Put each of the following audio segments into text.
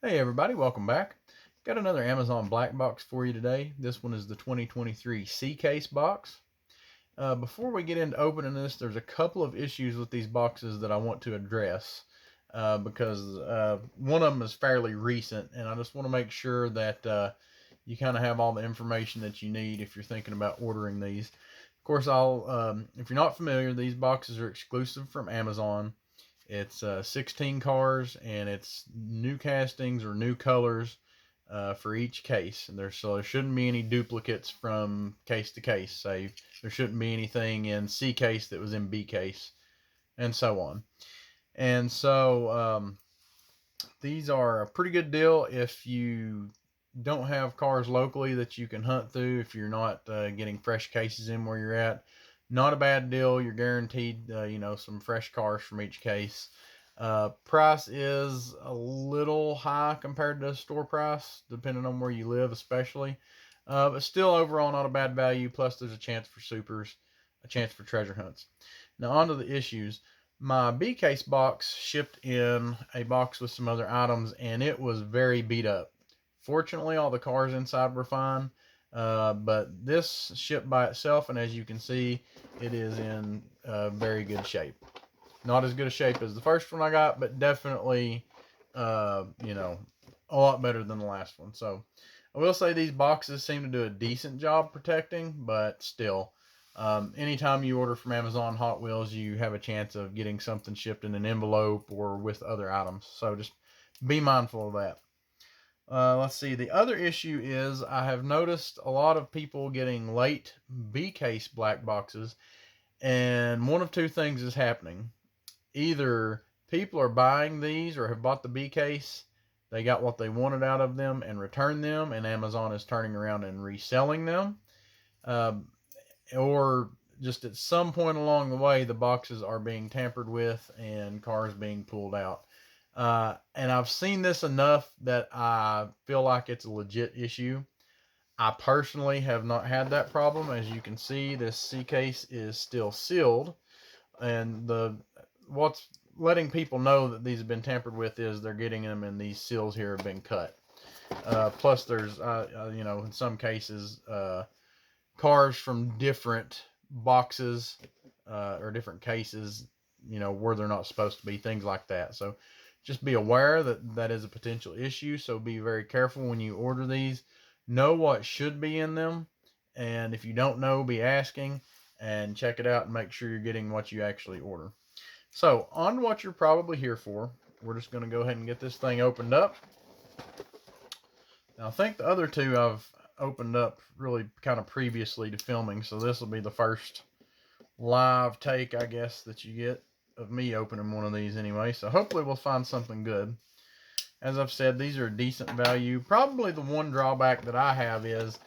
Hey everybody, welcome back. Got another Amazon Black Box for you today. This one is the 2023 C-Case box. Before we get into opening this, there's a couple of issues with these boxes that I want to address because one of them is fairly recent, and I just want to make sure that you kind of have all the information that you need if you're thinking about ordering these. Of course, if you're not familiar, these boxes are exclusive from Amazon. It's 16 cars, and it's new castings or new colors for each case. And there shouldn't be any duplicates from case to case. Say there shouldn't be anything in C case that was in B case, and so on. And so these are a pretty good deal if you don't have cars locally that you can hunt through. If you're not getting fresh cases in where you're at, not a bad deal. You're guaranteed, some fresh cars from each case. Price is a little high compared to store price, depending on where you live, especially. But still, overall, not a bad value. Plus, there's a chance for supers, a chance for treasure hunts. Now, on to the issues. My B case box shipped in a box with some other items, and it was very beat up. Fortunately, all the cars inside were fine, but this shipped by itself, and as you can see, it is in very good shape. Not as good a shape as the first one I got, but definitely, a lot better than the last one. So I will say these boxes seem to do a decent job protecting, but still, anytime you order from Amazon Hot Wheels, you have a chance of getting something shipped in an envelope or with other items. So just be mindful of that. Let's see. The other issue is I have noticed a lot of people getting late B case black boxes, and one of two things is happening. Either people are buying these or have bought the B case, they got what they wanted out of them and returned them, and Amazon is turning around and reselling them. Um, or just at some point along the way, the boxes are being tampered with and cars being pulled out. And I've seen this enough that I feel like it's a legit issue. I personally have not had that problem. As you can see, this C case is still sealed, and the what's letting people know that these have been tampered with is they're getting them and these seals here have been cut. Plus, there's in some cases cars from different boxes or different cases, where they're not supposed to be, things like that. So just be aware that that is a potential issue. So be very careful when you order these. Know what should be in them, and if you don't know, be asking and check it out and make sure you're getting what you actually order. So, on to what you're probably here for. We're just going to go ahead and get this thing opened up. Now, I think the other two I've opened up really kind of previously to filming, so this will be the first live take, I guess, that you get of me opening one of these anyway. So, hopefully, we'll find something good. As I've said, these are decent value. Probably the one drawback that I have is,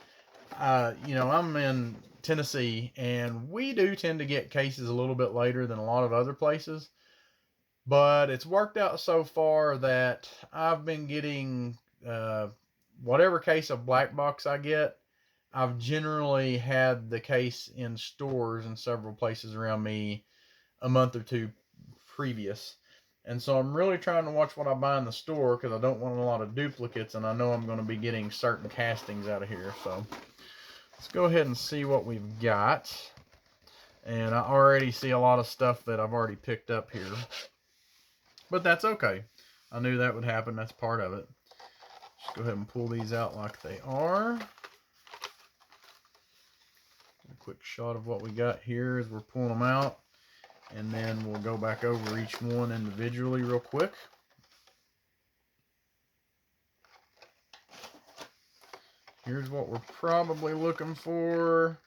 I'm in Tennessee, and we do tend to get cases a little bit later than a lot of other places. But it's worked out so far that I've been getting whatever case of black box I get. I've generally had the case in stores in several places around me a month or two previous. And so I'm really trying to watch what I buy in the store because I don't want a lot of duplicates, and I know I'm going to be getting certain castings out of here. So let's go ahead and see what we've got. And I already see a lot of stuff that I've already picked up here. But that's okay. I knew that would happen. That's part of it. Just go ahead and pull these out like they are. A quick shot of what we got here as we're pulling them out. And then we'll go back over each one individually real quick. Here's what we're probably looking for.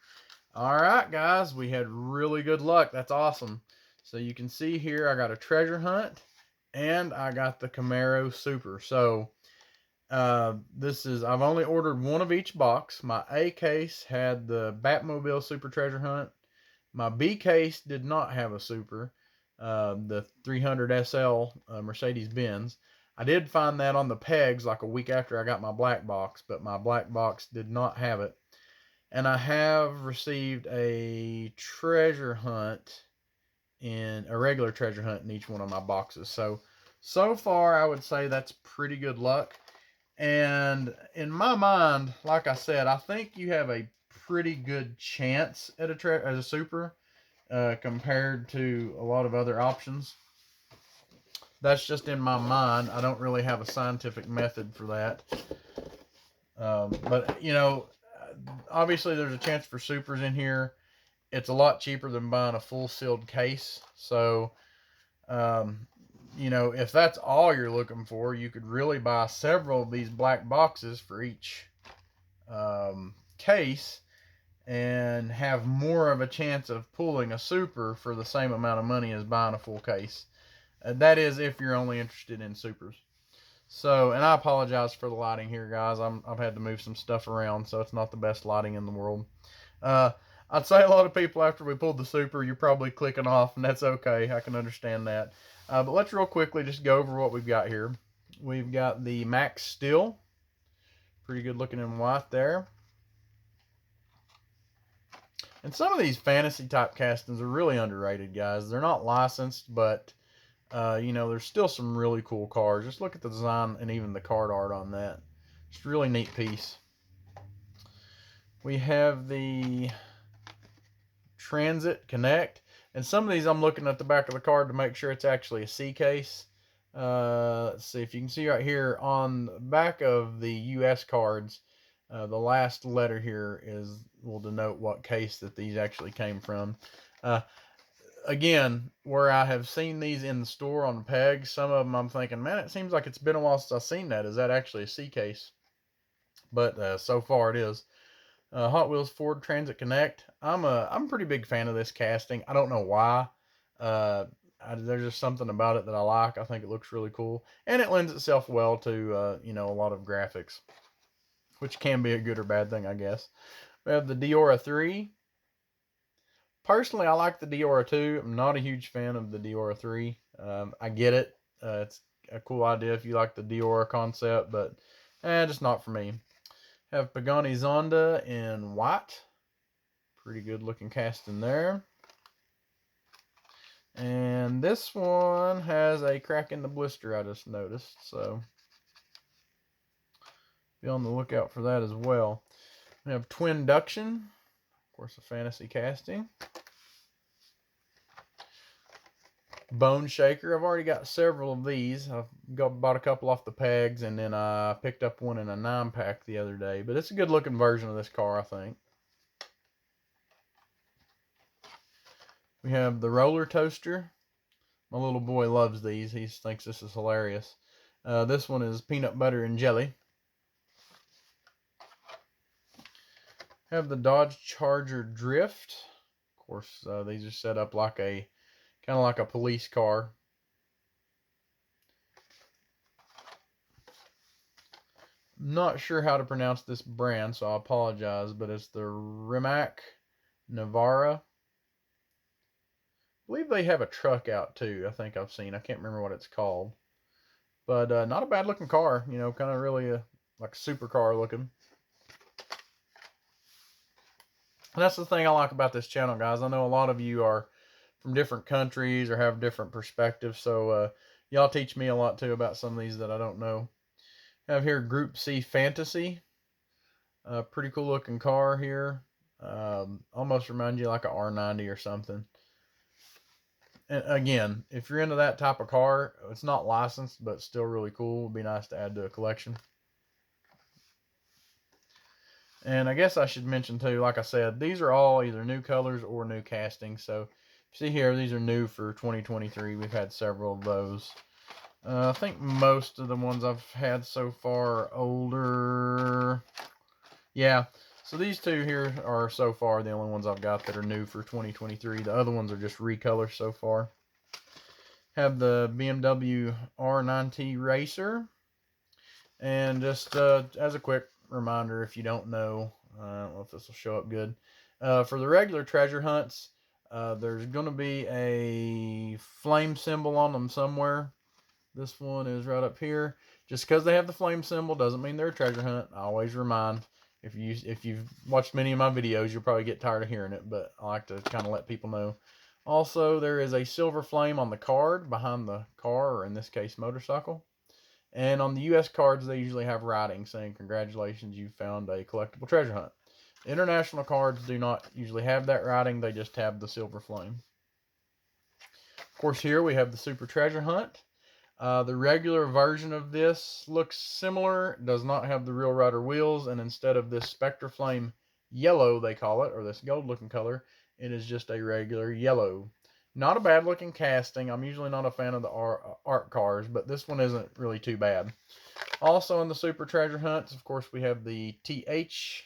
All right, guys, we had really good luck. That's awesome. So you can see here I got a treasure hunt and I got the Camaro Super. So I've only ordered one of each box. My A case had the Batmobile Super Treasure Hunt. My B case did not have a Super, the 300 SL Mercedes Benz. I did find that on the pegs like a week after I got my black box, but my black box did not have it. And I have received a treasure hunt in a regular treasure hunt in each one of my boxes. So So far, I would say that's pretty good luck. And in my mind, like I said, I think you have a pretty good chance at as a super compared to a lot of other options. That's just in my mind. I don't really have a scientific method for that. But, you know, obviously there's a chance for supers in here. It's a lot cheaper than buying a full sealed case. So, um, you know, if that's all you're looking for, you could really buy several of these black boxes for each case and have more of a chance of pulling a super for the same amount of money as buying a full case. That is if you're only interested in supers. So, and I apologize for the lighting here, guys. I've had to move some stuff around, so it's not the best lighting in the world. I'd say a lot of people, after we pulled the super, you're probably clicking off, and that's okay. I can understand that. But let's real quickly just go over what we've got here. We've got the Max Steel. Pretty good looking in white there. And some of these fantasy type castings are really underrated, guys. They're not licensed, but you know, there's still some really cool cars. Just look at the design and even the card art on that. It's a really neat piece. We have the Transit Connect. And some of these I'm looking at the back of the card to make sure it's actually a C case. Let's see if you can see right here on the back of the US cards. The last letter here will denote what case that these actually came from. Again, where I have seen these in the store on pegs, some of them I'm thinking, man, it seems like it's been a while since I've seen that. Is that actually a C case? But so far it is. Hot Wheels Ford Transit Connect. I'm a pretty big fan of this casting. I don't know why. There's just something about it that I like. I think it looks really cool, and it lends itself well to you know, a lot of graphics, which can be a good or bad thing, I guess. We have the Diora 3. Personally, I like the Diora 2. I'm not a huge fan of the Diora 3. I get it. It's a cool idea if you like the Diora concept, but just not for me. Have Pagani Zonda in white. Pretty good looking casting there. And this one has a crack in the blister, I just noticed. So be on the lookout for that as well. We have Twinduction. Of course, a fantasy casting. Bone Shaker. I've already got several of these. I've bought a couple off the pegs, and then I picked up one in a 9-pack the other day. But it's a good looking version of this car, I think. We have the Roller Toaster. My little boy loves these. He thinks this is hilarious. This one is peanut butter and jelly. Have the Dodge Charger Drift. Of course, these are set up like kind of like a police car. Not sure how to pronounce this brand, so I apologize, but it's the Rimac Navara. I believe they have a truck out too. I think I've seen. I can't remember what it's called, but not a bad looking car. You know, kind of really like a supercar looking. And that's the thing I like about this channel, guys. I know a lot of you are from different countries or have different perspectives, so y'all teach me a lot too about some of these that I don't know. I have here Group C Fantasy. Pretty cool looking car here. Almost reminds you like a R90 or something. And again, if you're into that type of car, it's not licensed, but still really cool. Would be nice to add to a collection. And I guess I should mention too, like I said, these are all either new colors or new castings. So see here, these are new for 2023. We've had several of those. I think most of the ones I've had so far are older. Yeah, so these two here are so far the only ones I've got that are new for 2023. The other ones are just recolors so far. Have the BMW R9T Racer. And just as a quick reminder, if you don't know, I don't know if this will show up good. For the regular treasure hunts, there's going to be a flame symbol on them somewhere. This one is right up here. Just because they have the flame symbol doesn't mean they're a treasure hunt. I always remind. If you've watched many of my videos, you'll probably get tired of hearing it, but I like to kind of let people know. Also, there is a silver flame on the card behind the car, or in this case, motorcycle. And on the US cards, they usually have writing saying, "Congratulations, you found a collectible treasure hunt." International cards do not usually have that writing, they just have the silver flame. Of course, here we have the Super Treasure Hunt. The regular version of this looks similar, does not have the Real Rider wheels, and instead of this Spectre Flame yellow, they call it, or this gold looking color, it is just a regular yellow. Not a bad looking casting. I'm usually not a fan of the art cars, but this one isn't really too bad. Also in the Super Treasure Hunts, of course, we have the TH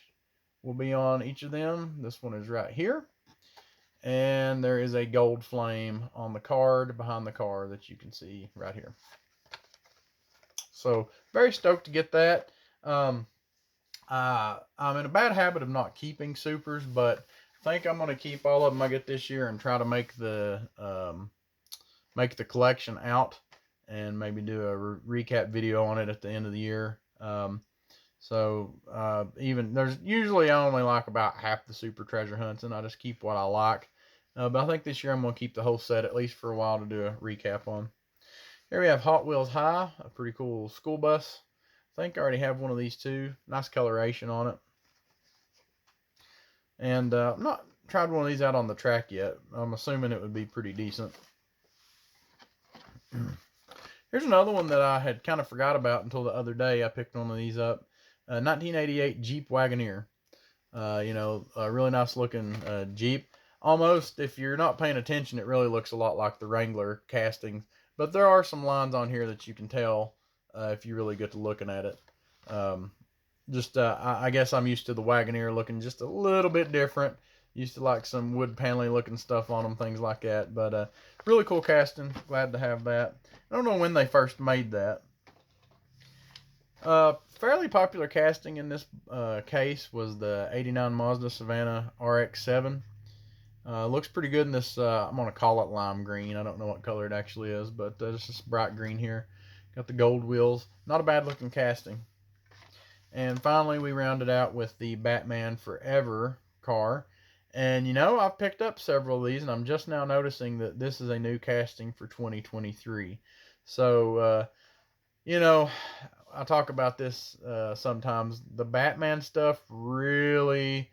will be on each of them. This one is right here. And there is a gold flame on the card behind the car that you can see right here. So very stoked to get that. I'm in a bad habit of not keeping supers, but I think I'm going to keep all of them I get this year and try to make the collection out and maybe do a recap video on it at the end of the year. Even there's usually I only like about half the Super Treasure Hunts, and I just keep what I like. But I think this year I'm going to keep the whole set at least for a while to do a recap on. Here we have Hot Wheels High, a pretty cool school bus. I think I already have one of these too. Nice coloration on it. And I've not tried one of these out on the track yet. I'm assuming it would be pretty decent. Here's another one that I had kind of forgot about until the other day. I picked one of these up. 1988 Jeep Wagoneer. A really nice looking Jeep. Almost, if you're not paying attention, it really looks a lot like the Wrangler castings. But there are some lines on here that you can tell if you really get to looking at it. I guess I'm used to the Wagoneer looking just a little bit different. Used to like some wood paneling looking stuff on them, things like that. But really cool casting. Glad to have that. I don't know when they first made that. Fairly popular casting in this case was the 89 Mazda Savannah RX-7. Looks pretty good in this, I'm going to call it lime green. I don't know what color it actually is, but it's just bright green here. Got the gold wheels. Not a bad looking casting. And finally, we rounded out with the Batman Forever car. And I've picked up several of these, and I'm just now noticing that this is a new casting for 2023. So, I talk about this sometimes. The Batman stuff really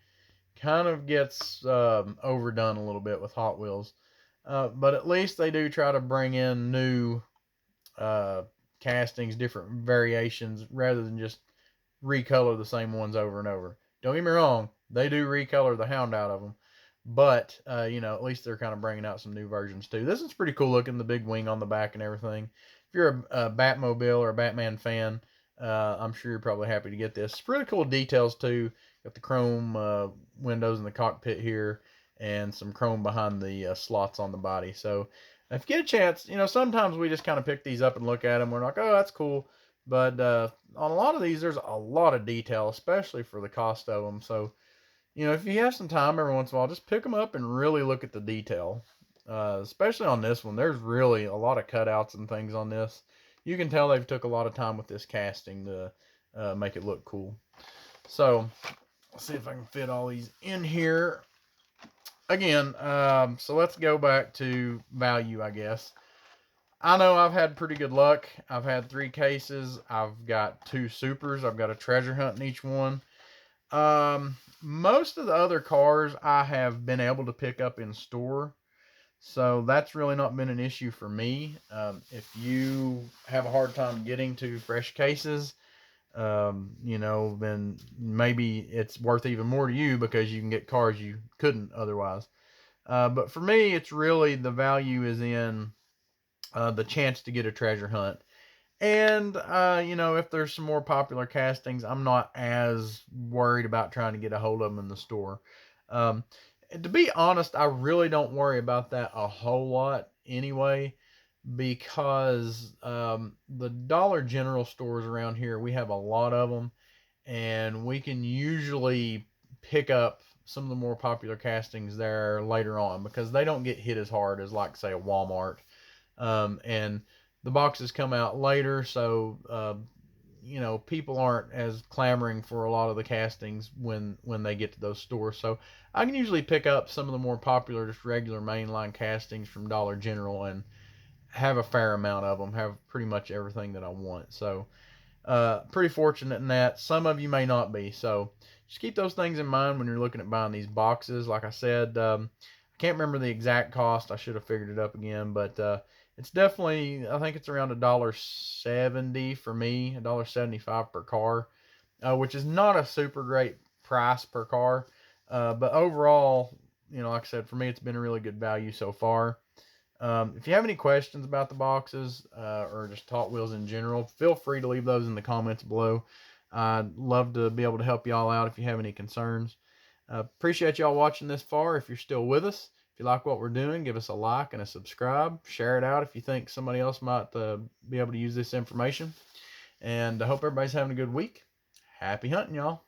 kind of gets overdone a little bit with Hot Wheels. But at least they do try to bring in new castings, different variations, rather than just recolor the same ones over and over. Don't get me wrong, they do recolor the hound out of them. But, at least they're kind of bringing out some new versions too. This is pretty cool looking, the big wing on the back and everything. If you're a Batmobile or a Batman fan, I'm sure you're probably happy to get this. It's really cool details too. Got the chrome windows in the cockpit here and some chrome behind the slots on the body. So if you get a chance, sometimes we just kind of pick these up and look at them. We're like, oh, that's cool. But on a lot of these, there's a lot of detail, especially for the cost of them. So, if you have some time every once in a while, just pick them up and really look at the detail. Especially on this one, there's really a lot of cutouts and things on this. You can tell they've took a lot of time with this casting to make it look cool. So, let's see if I can fit all these in here. Again, so let's go back to value, I guess. I know I've had pretty good luck. I've had 3 cases. I've got 2 supers. I've got a treasure hunt in each one. Most of the other cars I have been able to pick up in store. So that's really not been an issue for me. If you have a hard time getting to fresh cases, then maybe it's worth even more to you because you can get cars you couldn't otherwise. But for me, it's really the value is in the chance to get a treasure hunt. And, if there's some more popular castings, I'm not as worried about trying to get a hold of them in the store. To be honest, I really don't worry about that a whole lot anyway, because the Dollar General stores around here, we have a lot of them, and we can usually pick up some of the more popular castings there later on because they don't get hit as hard as, like, say, a Walmart. And the boxes come out later, so you know, people aren't as clamoring for a lot of the castings when they get to those stores. So I can usually pick up some of the more popular, just regular mainline castings from Dollar General and have a fair amount of them, have pretty much everything that I want. So pretty fortunate in that. Some of you may not be. So just keep those things in mind when you're looking at buying these boxes. Like I said, I can't remember the exact cost. I should have figured it up again, but it's definitely, I think it's around $1.70 for me, $1.75 per car, which is not a super great price per car. But overall, you know, like I said, for me, it's been a really good value so far. If you have any questions about the boxes or just Hot Wheels in general, feel free to leave those in the comments below. I'd love to be able to help y'all out if you have any concerns. Appreciate y'all watching this far. If you're still with us, if you like what we're doing, give us a like and a subscribe. Share it out if you think somebody else might be able to use this information. And I hope everybody's having a good week. Happy hunting, y'all.